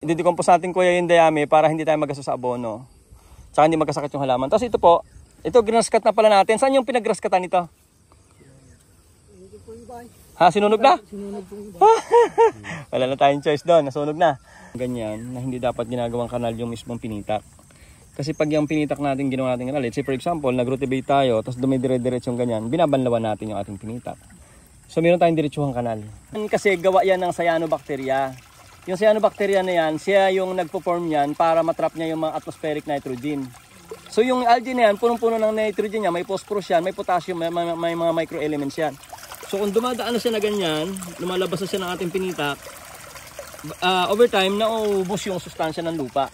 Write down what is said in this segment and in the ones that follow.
i-decompose natin kuya yung dayami para hindi tayo magastos sa abono. Tsaka hindi magkasakit yung halaman. Tapos ito po, ito ginaskat na pala natin. Saan yung pinagraskatan nito? Ha, sinunog na? Sinunog po. Wala na tayong choice doon, nasunog na. Ganyan, na hindi dapat ginagawang kanal yung mismong pinitak. Kasi pag yung pinitak natin, ginawa natin kanal, let's say for example, nag-rotivate tayo, tapos dumidire-diretsong ganyan, binabanlawan natin yung ating pinitak. So meron tayong diretsuhang kanal. Kasi gawa yan ng cyanobacteria. Yung cyanobacteria na yan, siya yung nagpo-form yan para matrap niya yung mga atmospheric nitrogen. So yung algae na yan, punong-puno ng nitrogen niya, may phosphorus yan, may potassium, may mga microelements yan. So kung dumadaan na siya na ganyan, lumalabas na siya ng ating pinitak, over time, nauubos yung sustansya ng lupa.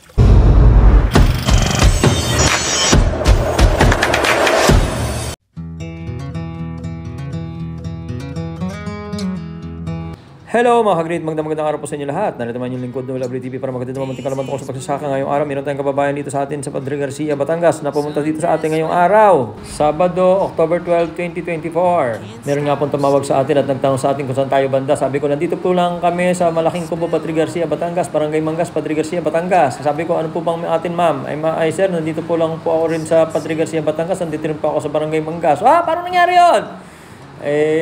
Hello mga ka-great, magandang araw po sa inyo lahat. Narito naman yung lingkod ng Wala TV para magandang mamunting kalaman tungkol sa pagsasaka ngayong araw. Meron tayong kababayan dito sa atin sa Padre Garcia, Batangas na pumunta dito sa atin ngayong araw, Sabado, October 12, 2024. Meron nga pong tumawag sa atin at nagtanong sa atin kung saan tayo banda. Sabi ko, nandito po lang kami sa Malaking Kubo, Padre Garcia, Batangas, Barangay Mangas, Padre Garcia, Batangas. Sabi ko, ano po bang atin ma'am? Ay sir, nandito po lang po ako rin sa Padre Garcia, Batangas. Nandito rin po ako sa Barangay Mangas. Paano nangyari yun?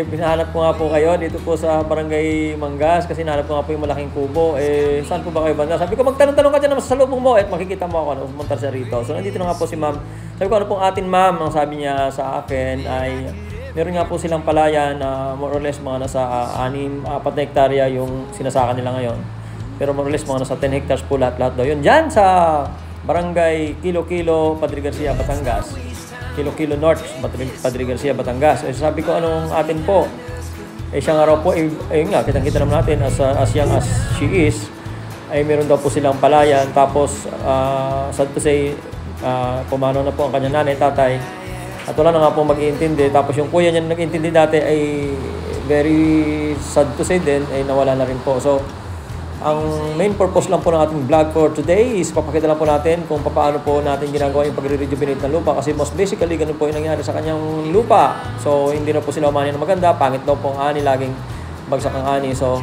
Pinahanap ko nga po kayo dito po sa Barangay Mangas kasi nahanap ko nga po yung Malaking Kubo. Saan po ba kayo banda? Sabi ko, magtanong-tanong ka dyan naman sa salubong mo at makikita mo ako na pumunta siya rito. So nandito na nga po si ma'am. Sabi ko, ano pong atin ma'am? Ang sabi niya sa akin ay meron nga po silang palayan na more or less mga nasa 4 na hektarya yung sinasaka nila ngayon. Pero more or less mga nasa 10 hectares po lahat-lahat daw. Yun dyan sa Barangay Kilo-Kilo, Padre Garcia, Batangas. Kilo-Kilo North, Padre Garcia, Batangas. Sabi ko, anong atin po? Siya nga raw po, nga, kitang-kita naman natin, as young as she is, ay meron daw po silang palayan. Tapos, sad to say, pumano na po ang kanyang nanay, tatay. At wala na nga po mag-iintindi. Tapos yung kuya niya na nag-iintindi dati ay very sad to say din, ay nawala na rin po. So, ang main purpose lang po ng ating vlog for today is papakita lang po natin kung paano po natin ginagawa yung pagre-rejuvenate ng lupa kasi most basically ganun po yung nangyari sa kanyang lupa. So hindi na po sila umani na maganda, pangit daw po ang ani, laging bagsak ang ani. So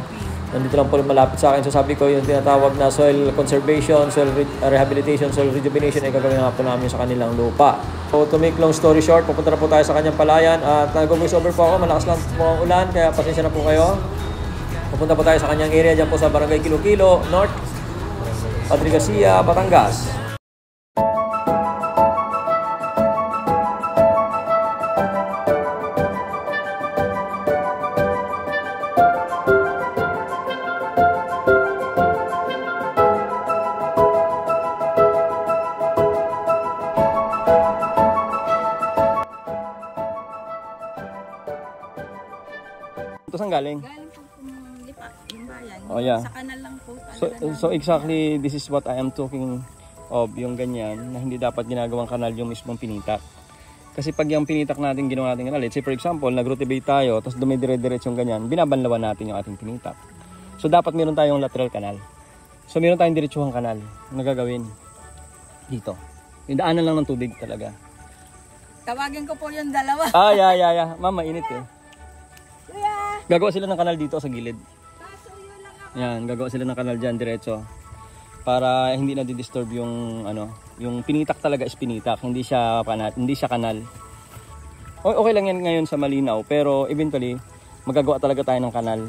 nandito lang po malapit sa akin. So sabi ko yung tinatawag na soil conservation, soil rehabilitation, soil rejuvenation ay gagawin nga po namin sa kanilang lupa. So to make long story short, pupunta na po tayo sa kanyang palayan at nag-voice over po ako, malakas lang po ang ulan kaya pasensya na po kayo. Pupunta po tayo sa kanyang area dyan po sa Barangay Kilo-Kilo North, Padre Garcia, Batangas. Ito saan galing? Yung bayan, oh, yeah. Sa kanal lang po. So exactly this is what I am talking of, yung ganyan na hindi dapat ginagawang kanal yung mismong pinitak. Kasi pag yung pinitak natin ginawa natin kanal, let's say for example, nag-rotivate tayo, tapos dumidire-diretsong ganyan, binabanlawan natin yung ating pinitak. So dapat meron tayong lateral kanal. So meron tayong diretsuhang kanal na gagawin dito. Yung daanan lang ng tubig talaga. Tawagin ko po yung dalawa. Yeah. Mama, init eh. Gagawa sila ng kanal dito sa gilid. Yan, gagawa sila ng kanal dyan diretso para hindi na di-disturb yung yung pinitak talaga is pinitak, hindi siya kanal. Okay lang yan ngayon sa malinaw, pero eventually magagawa talaga tayo ng kanal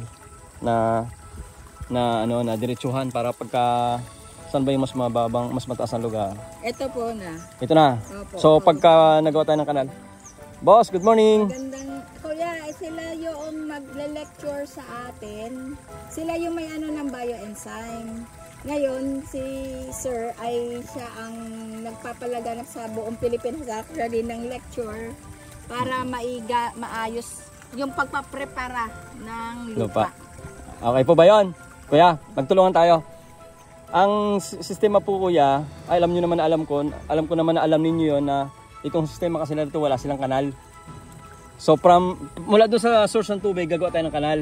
na diretsuhan para pagka saan ba yung mas mababang, mas mataas na lugar. Ito po na. Ito na. Opo, so pagka nagawa tayo ng kanal. Boss, good morning. Magandang, kuya, sila yung magle-lecture sa atin. Sila yung may ng bioenzyme. Ngayon, si Sir ay siya ang nagpapalaganap sa buong Pilipinas sa rin ng lecture para maayos yung pagpaprepara ng lupa. Okay po ba yun? Kuya, magtulungan tayo. Ang sistema po kuya, ay alam ko naman na alam ninyo yun na itong sistema kasi na ito wala silang kanal. So mula doon sa source ng tubig, gagawa tayo ng kanal.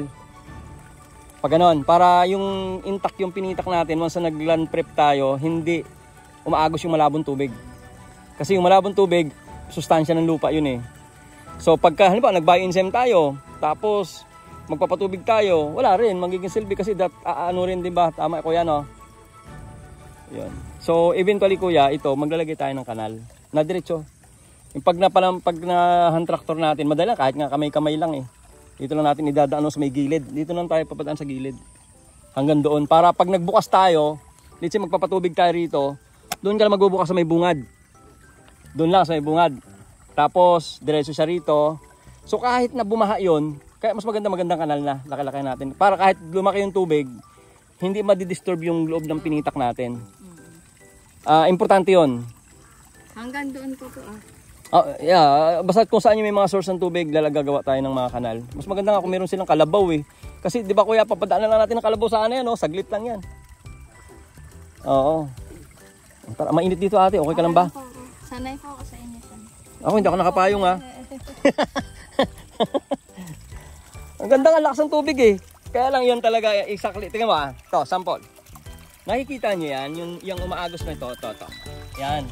Pag ganon, para yung intact yung pinitak natin, once na nag-land prep tayo, hindi umaagos yung malabong tubig. Kasi yung malabong tubig, sustansya ng lupa yun eh. So pagka halimbawa nag-bioenzyme tayo, tapos magpapatubig tayo, wala rin, magiging silbi kasi rin, di ba? Tama kuya, no? Yun. So eventually kuya, ito maglalagay tayo ng kanal na diretso. Yung pag na hand tractor natin, madali kahit nga kamay-kamay lang eh. Dito lang natin idadaan sa may gilid. Dito lang tayo papadaan sa gilid. Hanggang doon para pag nagbukas tayo, let's say magpapatubig tayo rito, doon ka lang magbubukas sa may bungad. Doon lang sa may bungad. Tapos diretso siya rito. So kahit na bumaha 'yon, kaya mas magandang kanal na laki-laki natin. Para kahit lumaki yung tubig, hindi madidisturb yung loob ng pinitak natin. Importante 'yon. Hanggang doon po po Yeah, basta kung saan yung may mga source ng tubig, lalagagawa tayo ng mga kanal. Mas maganda nga kung meron silang kalabaw eh. Kasi 'di ba kuya, papadaanan lang natin ng kalabaw sa ano yan, oh, saglit lang 'yan. Oo. Tara, mainit dito ate, okay ka lang ba? Sanay po ako sa inyo. Ako hindi ako nakapayong ha. Ang ganda ng lakas ng tubig eh. Kaya lang yan talaga exactly. Tingnan mo to sample. Nakikita niyo yan, yung umaagos na ito, to. Yan.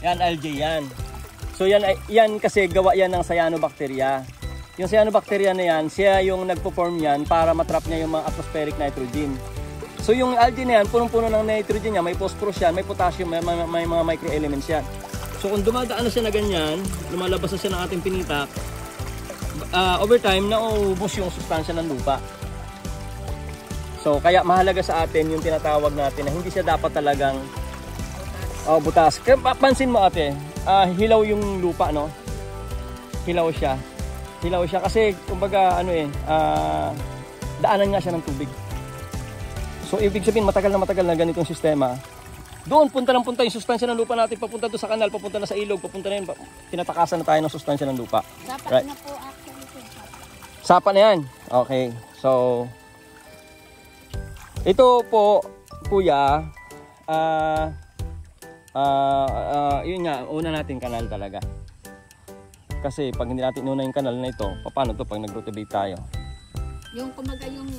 Yan algae yan. So yan kasi gawa yan ng cyanobacteria. Yung cyanobacteria na yan, siya yung nagpo-form yan para matrap niya yung mga atmospheric nitrogen. So yung algae na yan, punong-puno ng nitrogen niya, may phosphorus yan, may potassium, may mga microelements yan. So kung dumadaan na siya na ganyan, lumalabas na siya ng ating pinitak, over time, nauubos yung sustansya ng lupa. So kaya mahalaga sa atin yung tinatawag natin na hindi siya dapat talagang butas. Kaya pansin mo ate, hilaw yung lupa, no? Hilaw siya kasi kumbaga daanan nga siya ng tubig. So ibig sabihin matagal na ganitong sistema. Doon punta yung sustansya ng lupa natin, papunta doon sa kanal, papunta na sa ilog, papunta na yun, tinatakasan na tayo ng sustansya ng lupa. Dapat right? na po actually. Sapa na yan. Okay. So ito po kuya, yun nga, una natin kanal talaga. Kasi pag hindi natin una yung kanal na ito, paano to pag nag-rotivate tayo? Yung kumaga yung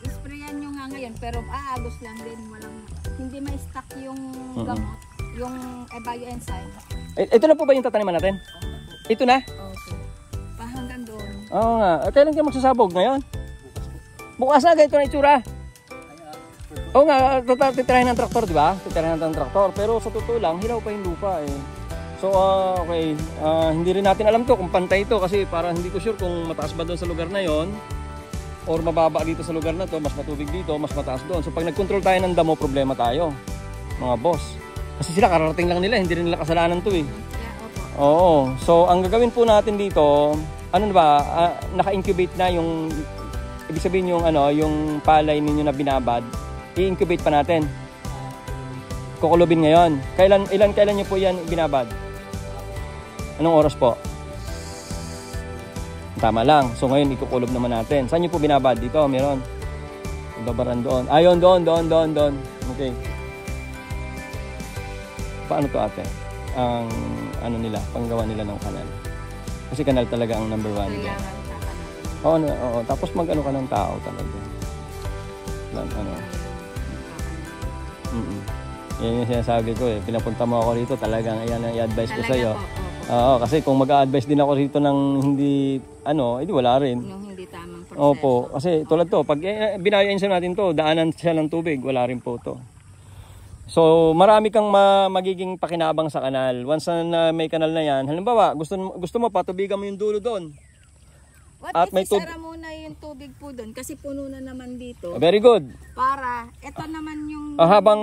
sprayan nyo nga ngayon, pero aagos lang din, hindi ma-stack yung gamot, yung bioenzyme. Ito na po ba yung tataniman natin? Ito na? Okay. Hanggang doon. Oo nga. Kailan kayo magsasabog ngayon? Bukas na, ganito na itsura. Oo nga, titirahin ng traktor, di ba? Titirahin ng traktor. Pero sa totoo lang, hilaw pa yung lupa eh. So, okay. Hindi rin natin alam to kung pantay ito kasi parang hindi ko sure kung mataas ba doon sa lugar na yon or mababa dito sa lugar na to, mas matubig dito, mas mataas doon. So, pag nag-control tayo ng damo, problema tayo, mga boss. Kasi sila, kararating lang nila, hindi rin nila kasalanan to eh. Oo. So, ang gagawin po natin dito, naka-incubate na yung, ibig sabihin yung, yung palay ninyo na binabad, i-incubate pa natin. Kukulubin ngayon. Kailan nyo po yan binabad? Anong oras po? Tama lang. So ngayon ikukulob naman natin. Saan nyo po binabad? Dito, meron. Babaran doon. Ayun, doon. Okay. Paano to ate? Ang panggawa nila ng kanal. Kasi kanal talaga ang number one. Oo. Tapos mag-ano ka ng tao talaga. Yan yung sinasabi ko eh. Pinapunta mo ako rito, talagang yan ang i-advise ko sa'yo. Oo, kasi kung mag-a-advise din ako rito ng hindi, edi wala rin. Yung hindi tamang proseso. Opo, kasi tulad to, pag binayain siya natin to, daanan siya ng tubig, wala rin po to. So, marami kang magiging pakinabang sa kanal. Once na may kanal na yan, halimbawa, gusto mo patubigan mo yung dulo doon. At may isara muna yung tubig po doon kasi puno na naman dito. Very good. Para, ito naman yung habang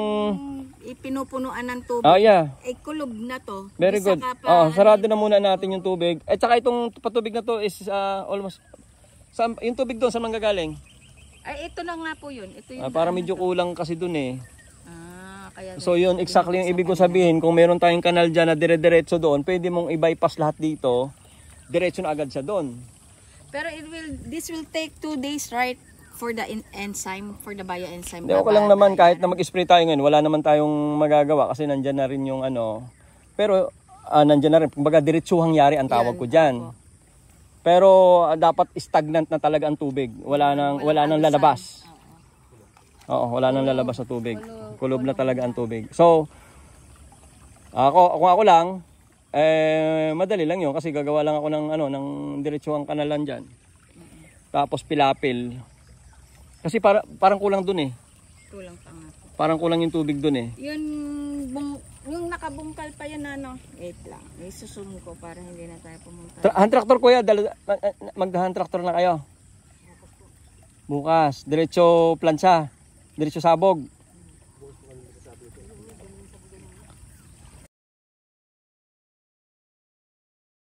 pinupunuan ng tubig. Yeah. Kulob na to. Very good. Sarado na muna natin yung tubig. At saka itong patubig na to is almost, yung tubig doon saan manggagaling? Ay, ito na nga po yun. Ito yung para medyo kulang kasi doon eh. Kaya so yun, exactly yung ibig ko sabihin. Kung meron tayong kanal dyan na dire-diretso doon, pwede mong i-bypass lahat dito. Diretso na agad siya doon. Pero this will take 2 days, right? For the enzyme, for the bioenzyme. Okay lang naman kahit na mag-spray tayo ngayon, wala naman tayong magagawa kasi nandyan na rin yung pero nandyan na rin, kumbaga diretsuhang yari ang tawag ko dyan. Pero dapat stagnant na talaga ang tubig. Wala nang lalabas. Oo, wala nang lalabas sa tubig. Kulob na talaga ang tubig. So, kung ako lang, madali lang yun kasi gagawa lang ako ng diretsuhang kanalan dyan. Tapos pilapil. Kasi parang kulang dun eh. Kulang pa nga. Parang kulang yung tubig dun eh. Yun wait lang. Isusum ko para hindi na tayo pumunta. Hand tractor kuya, mag-hand tractor na kayo. Bukas, diretso plancha, diretso sabog.